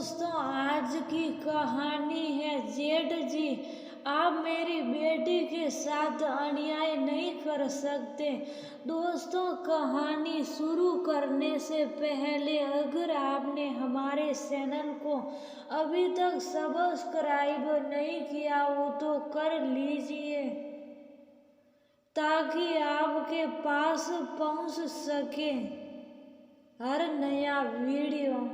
दोस्तों, आज की कहानी है जेठ जी। आप मेरी बेटी के साथ अन्याय नहीं कर सकते। दोस्तों, कहानी शुरू करने से पहले अगर आपने हमारे चैनल को अभी तक सब्सक्राइब नहीं किया हो तो कर लीजिए ताकि आपके पास पहुंच सके हर नया वीडियो।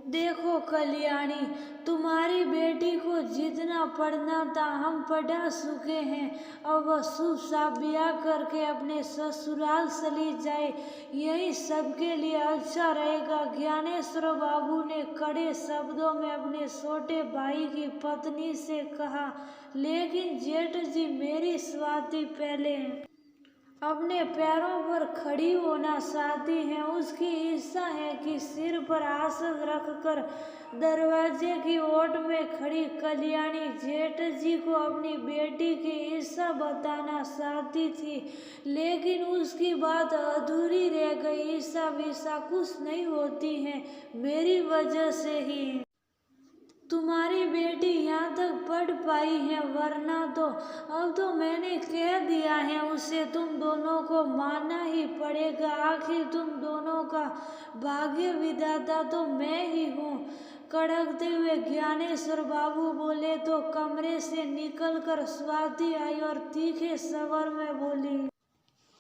देखो कल्याणी, तुम्हारी बेटी को जितना पढ़ना था हम पढ़ा चुके हैं। अब वह शुभ साफ ब्याह करके अपने ससुराल चली जाए, यही सबके लिए अच्छा रहेगा। ज्ञानेश्वर बाबू ने कड़े शब्दों में अपने छोटे भाई की पत्नी से कहा। लेकिन जेठ जी, मेरी स्वाति पहले अपने पैरों पर खड़ी होना चाहती है। उसकी इच्छा है कि सिर पर आसन रखकर दरवाजे की ओट में खड़ी कल्याणी जेठ जी को अपनी बेटी की इच्छा बताना चाहती थी, लेकिन उसकी बात अधूरी रह गई। इच्छा विशा कुछ नहीं होती है, मेरी वजह से ही तुम्हारी बेटी यहाँ तक पढ़ पाई है, वरना तो अब तो मैंने कह दिया है उसे तुम दोनों को मानना ही पड़ेगा। आखिर तुम दोनों का भाग्य विधाता तो मैं ही हूँ। कड़कते हुए ज्ञानेश्वर बाबू बोले तो कमरे से निकलकर स्वाति आई और तीखे स्वर में बोली,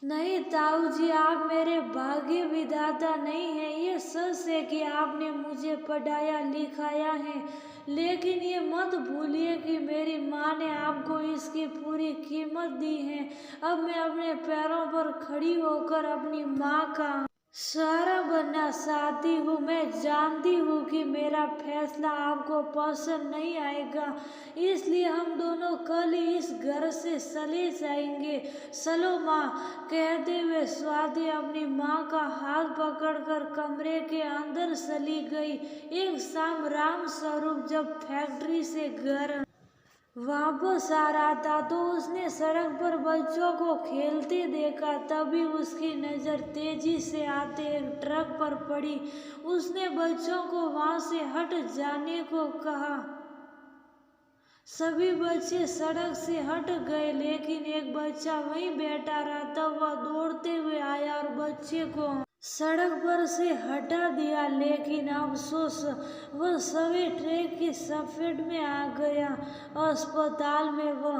नहीं ताऊ जी, आप मेरे भाग्य विधाता नहीं है। ये सच है कि आपने मुझे पढ़ाया लिखाया है, लेकिन ये मत भूलिए कि मेरी माँ ने आपको इसकी पूरी कीमत दी है। अब मैं अपने पैरों पर खड़ी होकर अपनी माँ का सहारा बनना चाहती हूँ। मैं जानती हूँ कि मेरा फैसला आपको पसंद नहीं आएगा, इसलिए हम दोनों कल ही इस घर से चले जाएंगे। चलो माँ, कहते हुए स्वाति अपनी माँ का हाथ पकड़कर कमरे के अंदर चली गई। एक शाम राम स्वरूप जब फैक्ट्री से घर वापस आ रहा था तो उसने सड़क पर बच्चों को खेलते देखा। तभी उसकी नज़र तेजी से आते एक ट्रक पर पड़ी। उसने बच्चों को वहां से हट जाने को कहा। सभी बच्चे सड़क से हट गए, लेकिन एक बच्चा वहीं बैठा रहा। तब वह दौड़ते हुए आया और बच्चे को सड़क पर से हटा दिया, लेकिन अफसोस वह सभी ट्रक की चपेट में आ गया। अस्पताल में वह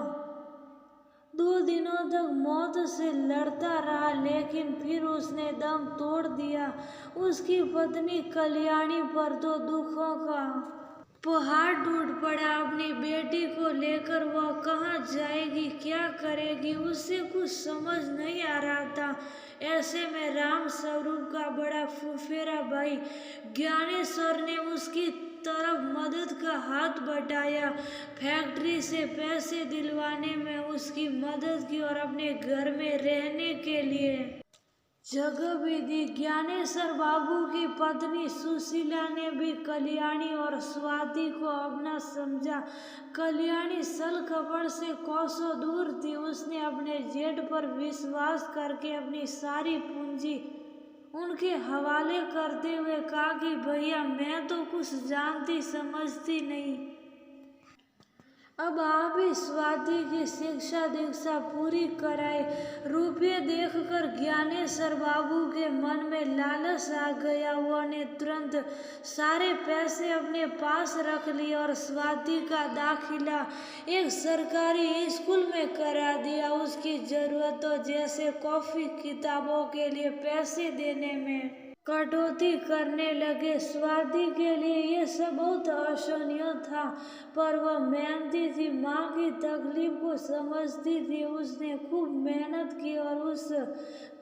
2 दिनों तक मौत से लड़ता रहा, लेकिन फिर उसने दम तोड़ दिया। उसकी पत्नी कल्याणी पर तो दुखों का पहाड़ टूट पड़ा। अपनी बेटी को लेकर वह कहाँ जाएगी, क्या करेगी, उससे कुछ समझ नहीं आ रहा था। ऐसे में राम स्वरूप का बड़ा फुफेरा भाई ज्ञानेश्वर ने उसकी तरफ मदद का हाथ बढ़ाया। फैक्ट्री से पैसे दिलवाने में उसकी मदद की और अपने घर में रहने के लिए जगह भी दी। ज्ञानेश्वर बाबू की पत्नी सुशीला ने भी कल्याणी और स्वाति को अपना समझा। कल्याणी छल कपट से कोसों दूर थी। उसने अपने जेठ पर विश्वास करके अपनी सारी पूंजी उनके हवाले करते हुए कहा कि भैया, मैं तो कुछ जानती समझती नहीं, अब आप ही स्वाति की शिक्षा दीक्षा पूरी कराए। रुपये देखकर ज्ञानेश्वर बाबू के मन में लालच आ गया। उन्होंने तुरंत सारे पैसे अपने पास रख लिए और स्वाति का दाखिला एक सरकारी स्कूल में करा दिया। उसकी जरूरतों जैसे कॉपी किताबों के लिए पैसे देने में कटौती करने लगे। स्वाति के लिए ये सब बहुत असहनीय था, पर वह मेहनती थी, माँ की तकलीफ को समझती थी। उसने खूब मेहनत की और उस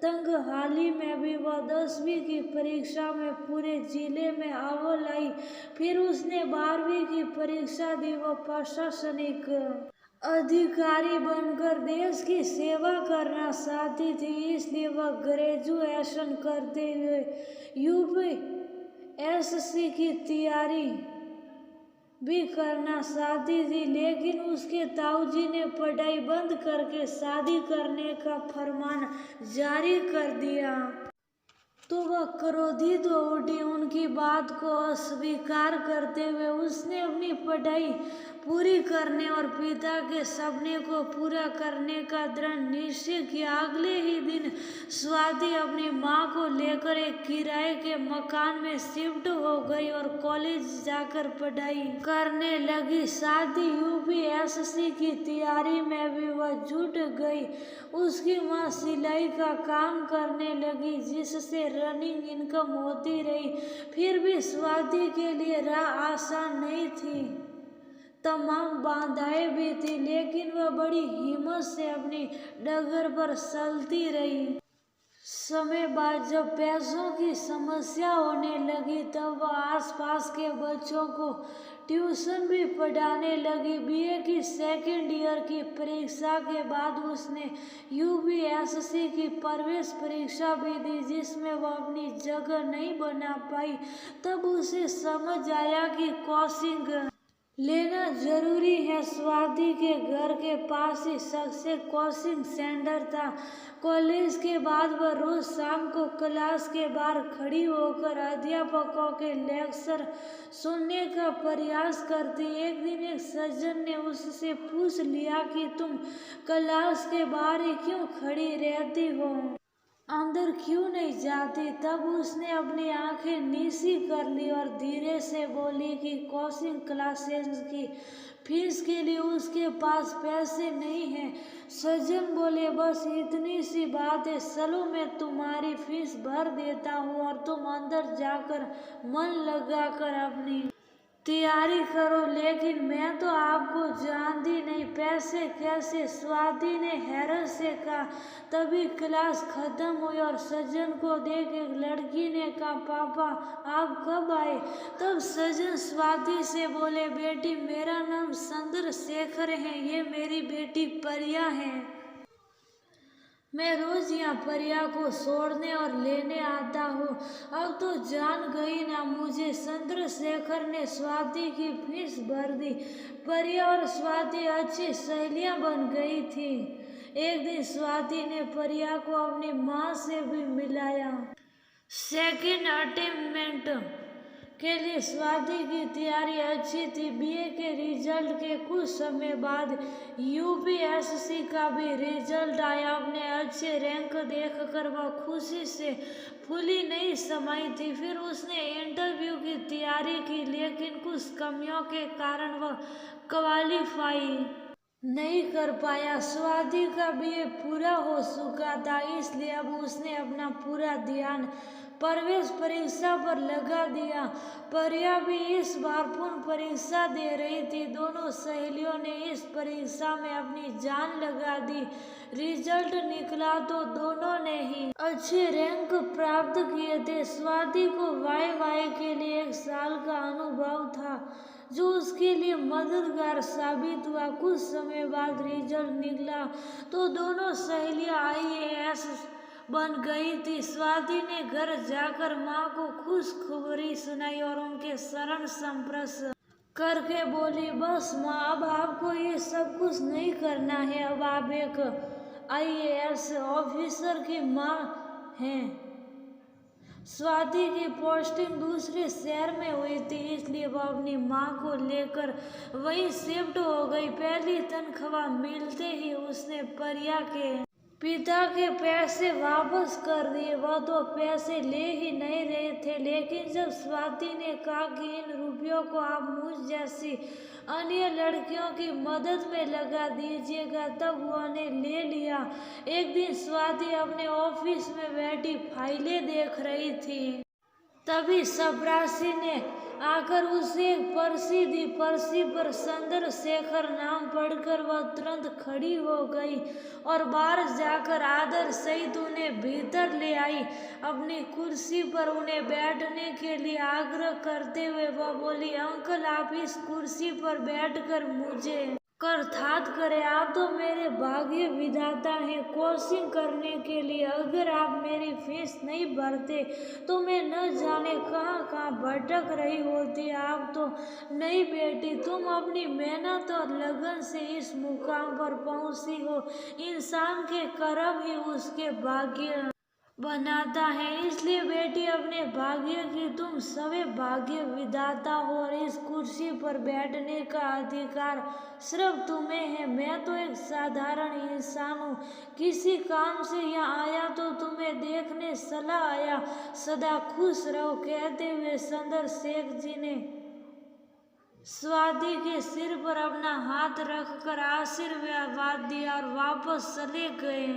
तंग हाली में भी वह 10वीं की परीक्षा में पूरे जिले में अव्वल आई। फिर उसने 12वीं की परीक्षा दी। वह प्रशासनिक अधिकारी बनकर देश की सेवा करना चाहती थी, इसलिए वह ग्रेजुएशन करते हुए यूपीएससी की तैयारी भी करना चाहती थी। लेकिन उसके ताऊजी ने पढ़ाई बंद करके शादी करने का फरमान जारी कर दिया। तो वह क्रोधित हो उठी। उनकी बात को अस्वीकार करते हुए उसने अपनी पढ़ाई पूरी करने और पिता के सपने को पूरा करने का दृढ़ निश्चय किया। अगले ही दिन स्वाति अपनी माँ को लेकर एक किराए के मकान में शिफ्ट हो गई और कॉलेज जाकर पढ़ाई करने लगी। साथ ही यूपीएससी की तैयारी में भी वह जुट गई। उसकी माँ सिलाई का काम करने लगी जिससे रनिंग इनकम होती रही। फिर भी स्वाति के लिए राह आसान नहीं थी, तमाम बाधाएं भी थी, लेकिन वह बड़ी हिम्मत से अपनी डगर पर चलती रही। समय बाद जब पैसों की समस्या होने लगी तब वह आसपास के बच्चों को ट्यूशन भी पढ़ाने लगी। बीए की सेकेंड ईयर की परीक्षा के बाद उसने यूपीएससी की प्रवेश परीक्षा भी दी जिसमें वह अपनी जगह नहीं बना पाई। तब उसे समझ आया कि कोचिंग लेना जरूरी है। स्वाति के घर के पास ही सक्सेस कोचिंग सेंटर था। कॉलेज के बाद वह रोज शाम को क्लास के बाहर खड़ी होकर अध्यापकों के लेक्चर सुनने का प्रयास करती। एक दिन एक सज्जन ने उससे पूछ लिया कि तुम क्लास के बाहर ही क्यों खड़ी रहती हो, अंदर क्यों नहीं जाती। तब उसने अपनी आंखें नीची कर ली और धीरे से बोली कि कोचिंग क्लासेस की फीस के लिए उसके पास पैसे नहीं हैं। सज्जन बोले, बस इतनी सी बात है, चलो मैं तुम्हारी फीस भर देता हूँ और तुम अंदर जाकर मन लगाकर अपनी तैयारी करो। लेकिन मैं तो आपको जानती नहीं, पैसे कैसे? स्वाति ने हैरत से कहा। तभी क्लास खत्म हुई और सज्जन को देख एक लड़की ने कहा, पापा आप कब आए? तब सज्जन स्वाति से बोले, बेटी मेरा नाम चंद्रशेखर है, ये मेरी बेटी प्रिया है। मैं रोज यहाँ प्रिया को छोड़ने और लेने आता हूँ। अब तो जान गई ना मुझे। चंद्रशेखर ने स्वाति की फीस भर दी। प्रिया और स्वाति अच्छी सहेलियां बन गई थी। एक दिन स्वाति ने प्रिया को अपनी माँ से भी मिलाया। सेकेंड अटेम्प्ट के लिए स्वाति की तैयारी अच्छी थी। बीए के रिजल्ट के कुछ समय बाद यूपीएससी का भी रिजल्ट आया। अपने अच्छे रैंक देखकर वह खुशी से फूली नहीं समाई थी। फिर उसने इंटरव्यू की तैयारी की, लेकिन कुछ कमियों के कारण वह क्वालिफाई नहीं कर पाया। स्वाति का बीए पूरा हो चुका था, इसलिए अब उसने अपना पूरा ध्यान प्रवेश परीक्षा पर लगा दिया। प्रिया भी इस बार पुनः परीक्षा दे रही थी। दोनों सहेलियों ने इस परीक्षा में अपनी जान लगा दी। रिजल्ट निकला तो दोनों ने ही अच्छे रैंक प्राप्त किए थे। स्वाति को वाई के लिए 1 साल का अनुभव था जो उसके लिए मददगार साबित हुआ। कुछ समय बाद रिजल्ट निकला तो दोनों सहेलियां आईएएस बन गई थी। स्वाति ने घर जाकर माँ को खुशखबरी सुनाई और उनके शरण स्पर्श करके बोली, बस माँ अब आपको ये सब कुछ नहीं करना है, अब आप एक आईएएस ऑफिसर की माँ हैं। स्वाति की पोस्टिंग दूसरे शहर में हुई थी, इसलिए वह अपनी माँ को लेकर वहीं शिफ्ट हो गई। पहली तनख्वाह मिलते ही उसने प्रिया के पिता के पैसे वापस कर दिए। वह तो पैसे ले ही नहीं रहे थे, लेकिन जब स्वाति ने कहा कि इन रुपयों को आप मुझ जैसी अन्य लड़कियों की मदद में लगा दीजिएगा, तब उन्होंने ले लिया। एक दिन स्वाति अपने ऑफिस में बैठी फाइलें देख रही थी, तभी चपरासी ने आकर उसे एक पर्ची दी। पर्ची पर चंद्रशेखर नाम पढ़कर वह तुरंत खड़ी हो गई और बाहर जाकर आदर सहित उन्हें भीतर ले आई। अपनी कुर्सी पर उन्हें बैठने के लिए आग्रह करते हुए वह बोली, अंकल आप इस कुर्सी पर बैठकर मुझे करथात करें, आप तो मेरे भाग्य विधाता हैं। कोचिंग करने के लिए अगर आप मेरी फीस नहीं भरते तो मैं न जाने कहाँ कहाँ भटक रही होती। आप तो नहीं बेटी, तुम अपनी मेहनत और लगन से इस मुकाम पर पहुंची हो। इंसान के कर्म ही उसके भाग्य बनाता है। इसलिए बेटी, अपने भाग्य की तुम सभी भाग्य विधाता हो और इस कुर्सी पर बैठने का अधिकार सिर्फ तुम्हें है। मैं तो एक साधारण इंसान हूँ, किसी काम से यहाँ आया तो तुम्हें देखने सलाह आया। सदा खुश रहो, कहते हुए संदर शेख जी ने स्वाति के सिर पर अपना हाथ रखकर आशीर्वाद दिया और वापस चले गए।